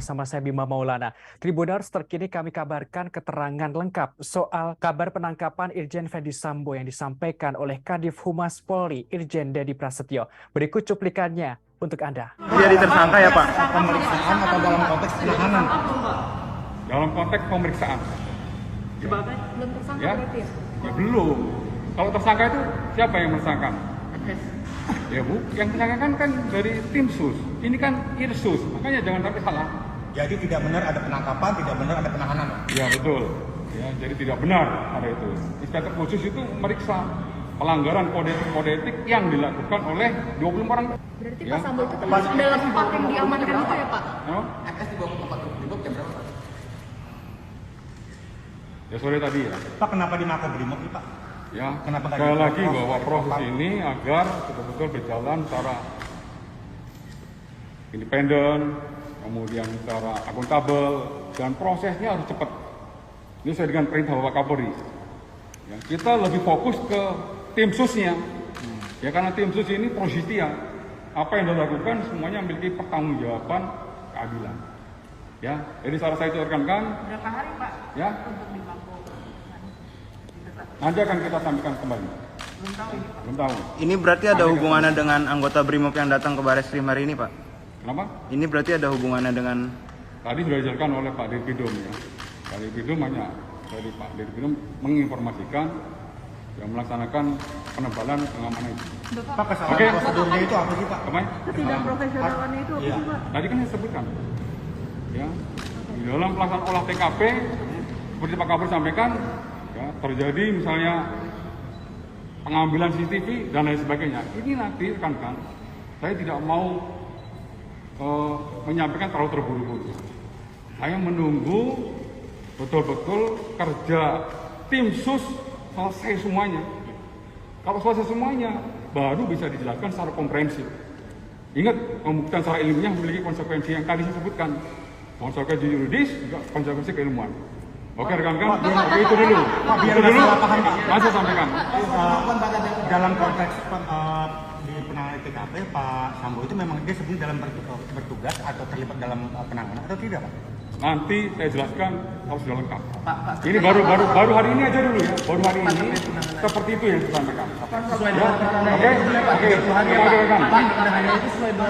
bersama saya Bima Maulana. Tribuners, terkini kami kabarkan keterangan lengkap soal kabar penangkapan Irjen Verdi Sambo yang disampaikan oleh Kadif Humas Polri, Irjen Dedi Prasetyo. Berikut cuplikannya untuk Anda. Jadi tersangka ya Pak? Pemeriksaan atau dalam konteks penahanan? Dalam konteks pemeriksaan. Sebagai belum tersangka Ya? berarti ya? Ya belum. Kalau tersangka itu siapa yang tersangka? Ya Bu, yang tersangka kan dari tim sus. Ini kan Irsus, makanya jangan sampai salah. Jadi tidak benar ada penangkapan, tidak benar ada penahanan. Ya betul. Ya, jadi tidak benar ada itu. Inspektur khusus itu meriksa pelanggaran kode etik yang dilakukan oleh 20 orang. Berarti Ya. Pak Sambo itu termasuk dalam 4 yang diamankan itu ya Pak? Ya? FS dibawa ke tempat Brimob jam berapa? Ya sore tadi ya. Pak, kenapa di Mako Brimob nih Pak? Ya, Kenapa nggak sekali di- lagi bahwa proses Pak? ini agar betul-betul berjalan secara independen, kemudian secara akuntabel, dan prosesnya harus cepat. Ini sesuai dengan perintah Bapak Kapolri. Ya, kita lebih fokus ke tim susnya. Ya karena tim sus ini pro justia. Apa yang dilakukan semuanya memiliki pertanggungjawaban keadilan. Ya, jadi saran saya itu rekan-rekan. Berapa hari Pak? Ya. Untuk di Mako? Nanti akan kita sampaikan kembali. Belum tahu ini Pak. Belum tahu. Ini berarti ada hubungannya dengan anggota Brimob yang datang ke Barreskrim hari ini Pak? Kenapa? Ini berarti ada hubungannya dengan... Tadi sudah dijelaskan oleh Pak Dirpidum ya. Pak Dirpidum hanya dari Pak Dirpidum menginformasikan yang melaksanakan penebalan pengamanan itu. Pak, kesalahan Oke. prosedurnya itu apa sih Pak? Kemarin Ketidakprofesionalannya itu apa Iya. sih Pak? tadi kan saya sebutkan ya di dalam pelaksanaan olah TKP seperti Pak Kapolri sampaikan ya, terjadi misalnya pengambilan CCTV dan lain sebagainya. Ini nanti rekan-rekan saya tidak mau menyampaikan terlalu terburu-buru. Saya menunggu betul-betul kerja tim sus selesai semuanya. Kalau selesai semuanya, baru bisa dijelaskan secara komprehensif. Ingat, pembuktian secara ilmiah memiliki konsekuensi yang tadi saya sebutkan. Konsekuensi yuridis, juga konsekuensi keilmuan. Oke rekan-rekan, oke itu dulu. Pak, biar Itu nggak dulu, salah paham, Pak. masih sampaikan. Dalam konteks di penanganan TKP, Pak Sambo itu memang dia sebenarnya dalam bertugas atau terlibat dalam penanganan atau tidak Pak? Nanti saya jelaskan kalau sudah lengkap. Ini baru hari ini aja dulu ya. Baru hari ini seperti itu yang saya sampaikan. Ya, oke, rekan-rekan.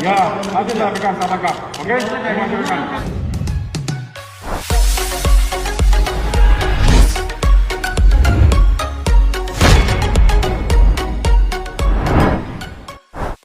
Ya, nanti saya sampaikan secara lengkap. Oke, terima kasih rekan.